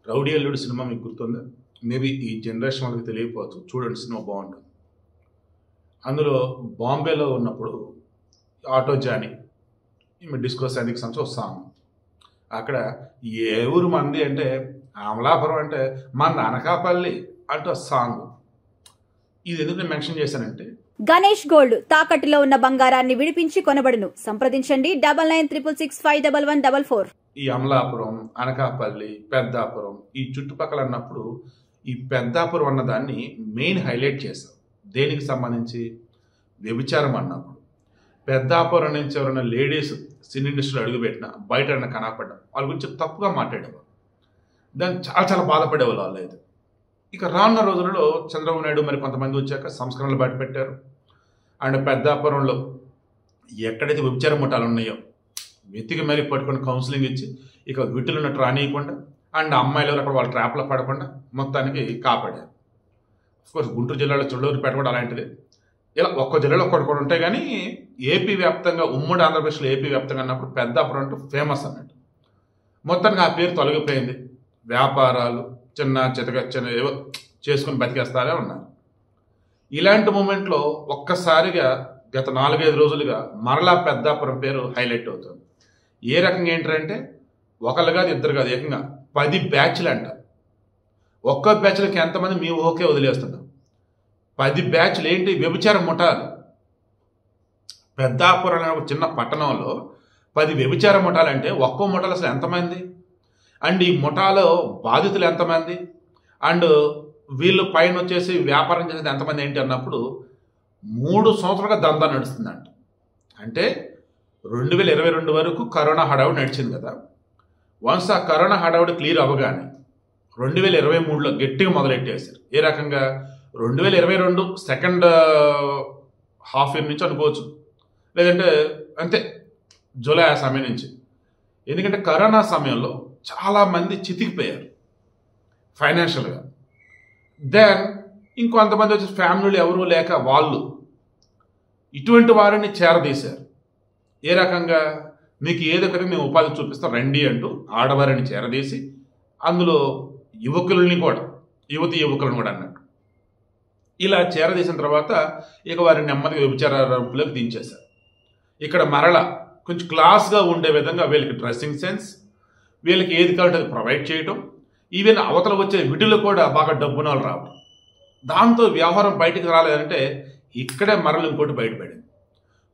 Rowdy అల్లుడు cinema మీకు గుర్తుందా? మేబీ ఈ జనరేషన్ వాళ్ళకి తెలియకపోవచ్చు. చూడండి, సినిమా బాగుంటుంది. అందులో బాంబేలో ఉన్నప్పుడు ఆటో జానీ ఈమె డిస్కో శాండీకి సంబంధించి ఒక సాంగ్. అక్కడ ఏ ఊరు మంది అంటే అమలాపురం అంటే మన అనకాపల్లి అంటూ సాంగ్. ఇది ఎందుకు నేను మెన్షన్ చేశానంటే, గణేష్ గోల్డ్ తాకట్టులో ఉన్న బంగారాన్ని విడిపించి కొనబడును. సంప్రదించండి 9966611144. ఈ అమలాపురం, అనకాపల్లి, పెద్దాపురం ఈ చుట్టుపక్కల అన్నప్పుడు ఈ పెద్దాపురం అన్నదాన్ని మెయిన్ హైలైట్ చేశారు. దేనికి సంబంధించి? వ్యభిచారం అన్నప్పుడు పెద్దాపురం నుంచి ఎవరైనా లేడీస్ సినీ ఇండస్ట్రీలో అడుగుపెట్టినా బయట కనపడ్డం వాళ్ళ గురించి తప్పుగా మాట్లాడేవారు. దాన్ని చాలా చాలా బాధపడేవాళ్ళు వాళ్ళు. అయితే ఇక రానున్న రోజులలో చంద్రబాబు నాయుడు మరి కొంతమంది వచ్చాక సంస్కరణలు బయట పెట్టారు. అండ్ పెద్దాపురంలో ఎక్కడైతే వ్యభిచార ముఠాలు ఉన్నాయో వెతికి మరీ పట్టుకొని కౌన్సిలింగ్ ఇచ్చి ఇక విటులున్నట్టు రానియకుండా అండ్ అమ్మాయిలు అక్కడ వాళ్ళ ట్రాప్లో పడకుండా మొత్తానికి కాపాడారు. అఫ్కోర్స్ గుంటూరు జిల్లాలో చుళ్ళూరుపేట కూడా అలాంటిది. ఇలా ఒక్క జిల్లాలో ఒక్కొక్కటి ఉంటాయి. కానీ ఏపీ వ్యాప్తంగా, ఉమ్మడి ఆంధ్రప్రదేశ్లో ఏపీ వ్యాప్తంగా అన్నప్పుడు పెద్దాపురం అంటూ ఫేమస్ అన్నట్టు. మొత్తానికి ఆ పేరు తొలగిపోయింది. వ్యాపారాలు చిన్న చితగచ్చిన ఏవో చేసుకుని బతికేస్తారే ఉన్నారు. ఇలాంటి మూమెంట్లో ఒక్కసారిగా గత 4-5 రోజులుగా మరలా పెద్దాపురం పేరు హైలైట్ అవుతుంది. ఏ రకంగా ఏంటంటే ఒకళ్ళు కాదు, ఇద్దరు కాదు, ఏకంగా 10 బ్యాచ్లు అంట. ఒక్క బ్యాచ్లకి ఎంతమంది మీ ఓకే వదిలేస్తున్నాం. 10 బ్యాచ్లు ఏంటి? వ్యభిచార ముఠాలు. పెద్దాపురం అనే ఒక చిన్న పట్టణంలో 10 వ్యభిచార ముఠాలు అంటే ఒక్కో ముఠాలు అసలు ఎంతమంది? అండ్ ఈ ముఠాలో బాధితులు ఎంతమంది? అండ్ వీళ్ళు పైన వచ్చేసి వ్యాపారం చేసేది ఎంతమంది ఏంటి అన్నప్పుడు 3 సంవత్సరాలుగా దందా నడుస్తుందంట. అంటే 2022 వరకు కరోనా హడావుడి నడిచింది కదా. వన్స్ ఆ కరోనా హడావుడి క్లియర్ అవ్వగానే 2023లో గట్టిగా మొదలెట్టేశారు. ఏ రకంగా? 2022 సెకండ్ హాఫ్ ఇయర్ నుంచి అనుకోవచ్చు, లేదంటే అంతే జూలై ఆ సమయం నుంచి. ఎందుకంటే కరోనా సమయంలో చాలామంది చితికిపోయారు ఫైనాన్షియల్గా. దెన్ ఇంకొంతమంది వచ్చి ఫ్యామిలీలు ఎవరూ లేక వాళ్ళు ఇటువంటి వారిని చేరదీశారు. ఏ రకంగా? మీకు ఏదో ఒకటి మేము ఉపాధి చూపిస్తాం రండి అంటూ ఆడవారిని చేరదీసి అందులో యువకులని కూడా, యువకులను కూడా అన్నట్టు ఇలా చేరదీసిన తర్వాత ఇక వారిని నెమ్మదిగా వ్యభిచారంలోకి దించేశారు. ఇక్కడ మరలా కొంచెం క్లాస్గా ఉండే విధంగా వీళ్ళకి డ్రెస్సింగ్ సెన్స్, వీళ్ళకి ఏది కావాలంటే అది ప్రొవైడ్ చేయటం, ఈవెన్ అవతల వచ్చే విడులు కూడా బాగా డబ్బునాలు రావడం. దాంతో వ్యవహారం బయటకు రాలేదంటే ఇక్కడే మరలు ఇంకోటి బయటపడింది.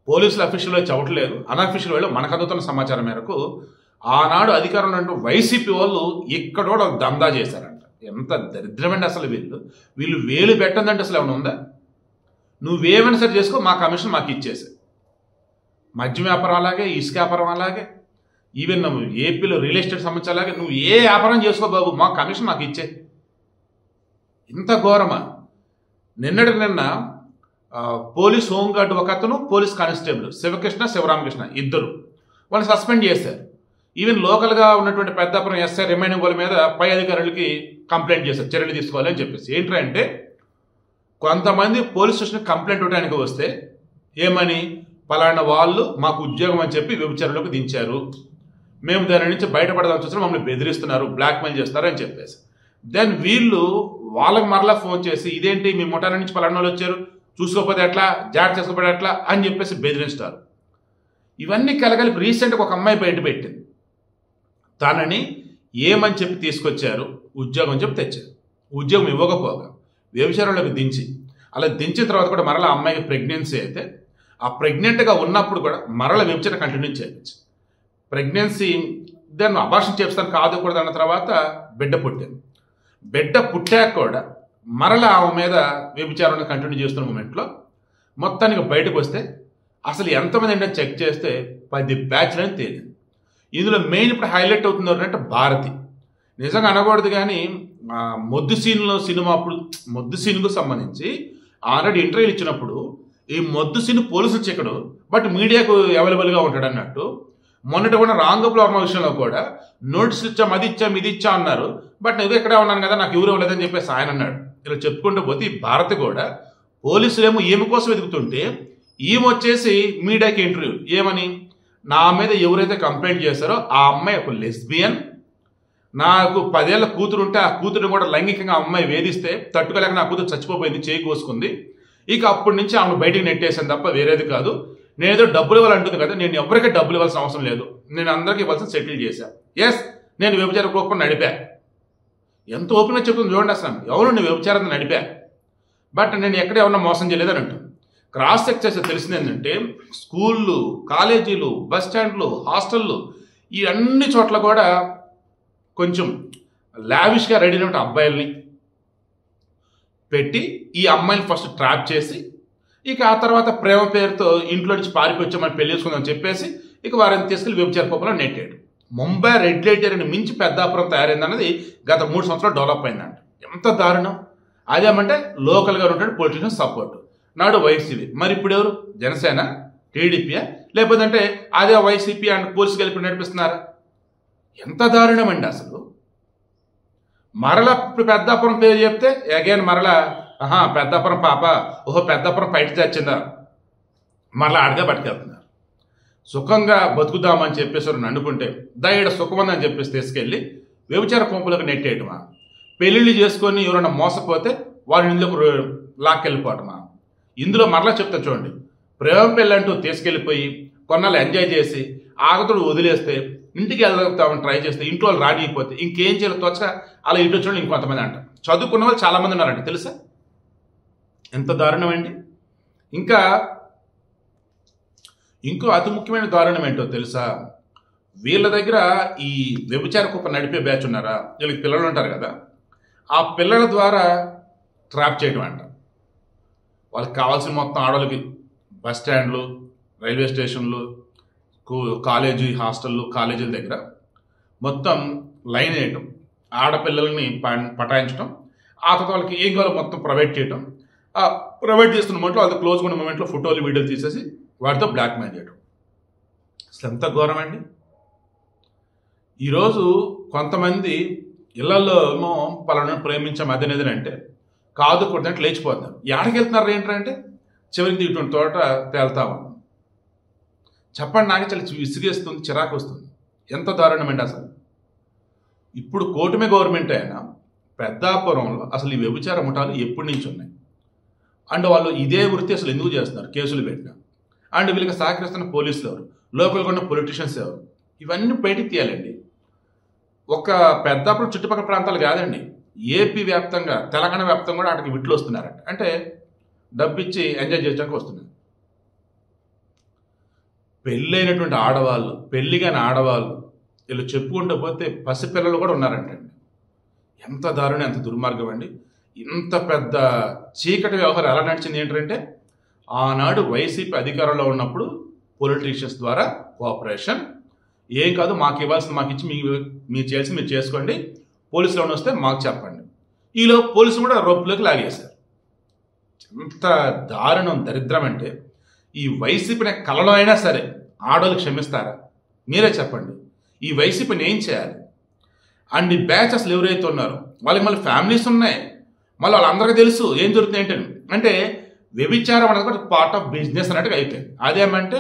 పోలీసులు అఫీషియల్గా చెప్పట్లేదు, అన్అఫీషియల్ వాళ్ళు మనకు అందుతున్న సమాచారం మేరకు ఆనాడు అధికారంలో ఉంటూ వైసీపీ వాళ్ళు ఇక్కడ కూడా దందా చేశారంట. ఎంత దరిద్రమండి అసలు వీళ్ళు వేలు పెట్టందంటే అసలు ఏమైనా ఉందా? నువ్వేమైనా సరే చేసుకో, మా కమిషన్ మాకు ఇచ్చేసే. మద్యం వ్యాపారం అలాగే, ఇసుక వ్యాపారం అలాగే, ఈవెన్ నువ్వు ఏపీలో రియల్ ఎస్టేట్ సంబంధించి అలాగే, నువ్వు ఏ వ్యాపారం చేసుకో బాబు, మా కమిషన్ మాకు ఇచ్చే. ఇంత ఘోరమా? నిన్న పోలీస్ హోంగార్డు ఒక అతను, పోలీస్ కానిస్టేబుల్ శివకృష్ణ, శివరామకృష్ణ ఇద్దరు వాళ్ళని సస్పెండ్ చేశారు. ఈవెన్ లోకల్గా ఉన్నటువంటి పెద్దాపురం ఎస్ఐ రిమైనింగ్ వాళ్ళ మీద పై అధికారులకి కంప్లైంట్ చేశారు, చర్యలు తీసుకోవాలి అని చెప్పేసి. ఏంటంటే కొంతమంది పోలీస్ స్టేషన్ కంప్లైంట్ ఇవ్వడానికి వస్తే ఏమని, పలానా వాళ్ళు మాకు ఉద్యోగం అని చెప్పి వ్యభిచారంలోకి దించారు, మేము దాని నుంచి బయటపడదాం చూసిన మమ్మల్ని బెదిరిస్తున్నారు, బ్లాక్మెయిల్ చేస్తారు అని చెప్పేసి. దెన్ వీళ్ళు వాళ్ళకి మరలా ఫోన్ చేసి ఇదేంటి మీ ముఠాల నుంచి పలానా వాళ్ళు వచ్చారు, చూసుకోకపోతే ఎట్లా, జాగ్రత్త చేసుకోకపోతే ఎట్లా అని చెప్పేసి బెదిరిస్తారు. ఇవన్నీ కలగలిపి రీసెంట్గా ఒక అమ్మాయి బయట పెట్టింది. తనని ఏమని చెప్పి తీసుకొచ్చారు, ఉద్యోగం అని చెప్పి తెచ్చారు. ఉద్యోగం ఇవ్వకపోగా వ్యభిచారంలోకి దించి, అలా దించిన తర్వాత కూడా మరలా అమ్మాయికి ప్రెగ్నెన్సీ అయితే ఆ ప్రెగ్నెంట్గా ఉన్నప్పుడు కూడా మరల వ్యభిచారం కంటిన్యూ చేయవచ్చు. ప్రెగ్నెన్సీ దాన్ని అబార్షన్ చేస్తాను కాదుకూడదు అన్న తర్వాత బిడ్డ పుట్టింది. బిడ్డ పుట్టాక కూడా మరలా ఆమె మీద వ్యభిచారాన్ని కంటిన్యూ చేస్తున్న మూమెంట్లో మొత్తానికి బయటకు వస్తే అసలు ఎంతమంది ఏంటో చెక్ చేస్తే 10 బ్యాచ్లు అని తేలింది. ఇందులో మెయిన్ ఇప్పుడు హైలైట్ అవుతుంది అంటే భారతి. నిజంగా అనకూడదు కానీ మొద్దు సినిమా అప్పుడు మొద్దు సీన్కు సంబంధించి ఆల్రెడీ ఇంటర్వ్యూలు ఇచ్చినప్పుడు ఈ మొద్దు సీన్ పోలీసులు చెక్కడు, బట్ మీడియాకు అవైలబుల్గా ఉంటాడు అన్నట్టు. మొన్నటి కూడా రాంగోపాల్ వర్మ విషయంలో కూడా నోటీసులు ఇచ్చాం, అది ఇచ్చాం, ఇది ఇచ్చా అన్నారు, బట్ నేను ఎక్కడే ఉన్నాను కదా, నాకు ఎవరు ఇవ్వలేదని చెప్పేసి ఆయన అన్నాడు. ఇలా చెప్పుకుంటూ పోతే ఈ భారతి కూడా పోలీసులేమో ఈమె కోసం వెతుకుతుంటే ఈమె వచ్చేసి మీడియాకి ఇంటర్వ్యూ ఏమని, నా మీద ఎవరైతే కంప్లైంట్ చేశారో ఆ అమ్మాయి ఒక లెస్బియన్, నాకు 10 ఏళ్ల కూతురు ఉంటే ఆ కూతురు కూడా లైంగికంగా అమ్మాయి వేధిస్తే తట్టుకోలేక నా కూతురు చచ్చిపోయింది, చేయి కోసుకుంది. ఇక అప్పటి నుంచి ఆమెను బయటికి నెట్టేసాను తప్ప వేరేది కాదు. నేనేదో డబ్బులు ఇవ్వాలంటుంది కదా, నేను ఎవరికీ డబ్బులు ఇవ్వాల్సిన అవసరం లేదు, నేను అందరికీ ఇవ్వాల్సిన సెటిల్ చేశాను. ఎస్, నేను వ్యభిచార కుటుంబం నడిపా. ఎంత ఓపెన్గా చెప్తుంది చూడండి. అసలు ఎవరు నేను వ్యభిచారాన్ని నడిపా, బట్ నేను ఎక్కడ ఎవరన్నా మోసం చేయలేదని అంటుంది. క్రాస్ చెక్ చేస్తే తెలిసింది ఏంటంటే స్కూళ్ళు, కాలేజీలు, బస్ స్టాండ్లు, హాస్టళ్ళు, ఈ అన్ని చోట్ల కూడా కొంచెం లావిష్గా రెడీ అయినటువంటి అబ్బాయిల్ని పెట్టి ఈ అమ్మాయిని ఫస్ట్ ట్రాప్ చేసి ఇక ఆ తర్వాత ప్రేమ పేరుతో ఇంట్లో నుంచి పారిపోచ్చామని పెళ్లి చేసుకుందామని చెప్పేసి ఇక వారిని తీసుకెళ్లి వ్యభిచార కుప్పలో నెట్టాడు. ముంబై రెడ్ లైట్ ఏరియాని మించి పెద్దాపురం తయారైందన్నది గత 3 సంవత్సరాలు డెవలప్ అయిందంట. ఎంత దారుణం! అదేమంటే లోకల్గా ఉంటాడు పొలిటీషియన్ సపోర్ట్, నాడు వైసీపీ. మరి ఇప్పుడు ఎవరు? జనసేన, టీడీపీయా, లేకపోతే అదే వైసీపీ అండ్ పోలీసు కలిపి నడిపిస్తున్నారా? ఎంత దారుణం అండి అసలు. మరల పెద్దాపురం పేరు చెప్తే అగైన్ మరలా పెద్దాపురం పాప, ఓహో పెద్దాపురం బయట తెచ్చిందా, మరలా ఆడగా పట్టుకెళ్తున్నారు. సుఖంగా బతుకుదామని చెప్పేసి అనుకుంటే దయడ సుఖమందని చెప్పేసి తీసుకెళ్ళి వ్యభిచార కొంపులకు నెట్టేయటమా, పెళ్లిళ్ళు చేసుకొని ఎవరైనా మోసపోతే వారిని ఇందులోకి లాక్కెళ్ళిపోవటమా. ఇందులో మరలా చెప్తా చూడండి, ప్రేమ పెళ్ళంటూ తీసుకెళ్ళిపోయి కొన్నాళ్ళు ఎంజాయ్ చేసి ఆగతుడు వదిలేస్తే ఇంటికి వెళ్తామని ట్రై చేస్తే ఇంట్లో వాళ్ళు రానిపోతే ఇంకేం చేయాలి తోచక అలా ఇటు వచ్చి ఇంకొంతమంది అంట. చదువుకున్న వాళ్ళు చాలామంది ఉన్నారంట తెలుసా. ఎంత దారుణం అండి. ఇంకా ఇంకో అతి ముఖ్యమైన దారుణం ఏంటో తెలుసా, వీళ్ళ దగ్గర ఈ వ్యభిచార కుప్ప నడిపే బ్యాచ్ ఉన్నారా, వీళ్ళకి పిల్లలు ఉంటారు కదా, ఆ పిల్లల ద్వారా ట్రాప్ చేయడం అంట. వాళ్ళకి కావాల్సిన మొత్తం ఆడవాళ్ళకి బస్ స్టాండ్లు, రైల్వే స్టేషన్లు, కాలేజీ హాస్టళ్ళు, కాలేజీల దగ్గర మొత్తం లైన్ వేయటం, ఆడపిల్లల్ని పటాయించడం, ఆ తర్వాత వాళ్ళకి ఏం కావాలో మొత్తం ప్రొవైడ్ చేయటం, ఆ ప్రొవైడ్ చేస్తున్న మూమెంట్లో వాళ్ళతో క్లోజ్గా ఉన్న మూమెంట్లో ఫోటోలు వీడియోలు తీసేసి వాటితో బ్లాక్మెయిల్ చేయడం. అసలు ఎంత ఘోరం అండి. ఈరోజు కొంతమంది ఇళ్లలో ఏమో పలానా ప్రేమించాం అదేనేది అంటే కాదు కొట్టినట్టు లేచిపోతున్నారు. ఎక్కడికి వెళ్తున్నారు ఏంటంటే చివరికి ఇటువంటి తోట తేల్తాము. చెప్పండి, నాకే చాలా విసిగేస్తుంది, చిరాకు వస్తుంది. ఎంత దారుణం అండి అసలు. ఇప్పుడు కూటమి గవర్నమెంట్ అయినా పెద్దాపురంలో అసలు ఈ వ్యభిచార ముఠాలు ఎప్పటి నుంచి ఉన్నాయి అండ్ వాళ్ళు ఇదే వృత్తి అసలు ఎందుకు చేస్తున్నారు, కేసులు పెట్టినా అండ్ వీళ్ళకి సహకరిస్తున్న పోలీసులు ఎవరు, లోకల్గా ఉన్న పొలిటీషియన్స్ ఎవరు, ఇవన్నీ బయటికి తీయాలండి. ఒక పెద్దాపురం చుట్టుపక్కల ప్రాంతాలు కాదండి, ఏపీ వ్యాప్తంగా, తెలంగాణ వ్యాప్తంగా కూడా అక్కడికి విట్లు వస్తున్నారంట. అంటే డబ్బిచ్చి ఎంజాయ్ చేయడానికి వస్తున్నారు. పెళ్ళైనటువంటి ఆడవాళ్ళు, పెళ్ళిగాని ఆడవాళ్ళు వీళ్ళు చెప్పుకుంటూ పోతే పసిపిల్లలు కూడా ఉన్నారంటండి. ఎంత దారుణం, ఎంత దుర్మార్గం అండి. ఇంత పెద్ద చీకటి వ్యవహారం ఎలా నడిచింది ఏంటంటే ఆనాడు వైసీపీ అధికారంలో ఉన్నప్పుడు పొలిటీషియన్స్ ద్వారా కోఆపరేషన్, ఏం కాదు మాకు ఇవ్వాల్సింది మాకు ఇచ్చి మీరు చేయాల్సింది మీరు చేసుకోండి, పోలీసులు ఏమైనా వస్తే మాకు చెప్పండి. ఈలో పోలీసులు కూడా రొప్పులోకి లాగేశారు. ఎంత దారుణం, దరిద్రం అంటే ఈ వైసీపీని కలలో అయినా సరే ఆడవాళ్ళు క్షమిస్తారా? మీరే చెప్పండి. ఈ వైసీపీని ఏం చేయాలి? అండ్ ఈ బ్యాచ్ అసలు ఎవరైతే ఉన్నారో వాళ్ళకి మళ్ళీ ఫ్యామిలీస్ ఉన్నాయి, మళ్ళీ వాళ్ళందరికీ తెలుసు ఏం జరుగుతుంది ఏంటని. అంటే వ్యభిచారం అనేది కూడా పార్ట్ ఆఫ్ బిజినెస్ అన్నట్టుగా అయిపోయింది. అదేమంటే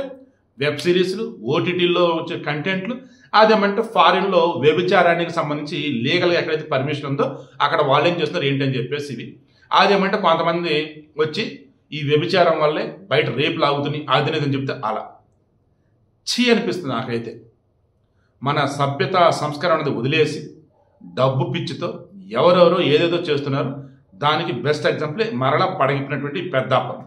వెబ్ సిరీస్లు, ఓటీటీల్లో వచ్చే కంటెంట్లు, అదేమంటే ఫారిన్లో వ్యభిచారానికి సంబంధించి లీగల్గా ఎక్కడైతే పర్మిషన్ ఉందో అక్కడ వాళ్ళు ఏం చేస్తున్నారు ఏంటని చెప్పేసి ఇవి. అదేమంటే కొంతమంది వచ్చి ఈ వ్యభిచారం వల్లే బయట రేపు లాగుతుంది అదినేదని చెప్తే అలా చీ అనిపిస్తుంది నాకైతే. మన సభ్యత సంస్కారం అనేది వదిలేసి డబ్బు పిచ్చితో ఎవరెవరో ఏదేదో చేస్తున్నారు. దానికి బెస్ట్ ఎగ్జాంపుల్ మరలా పడగిపినటువంటి పెద్దాపురం.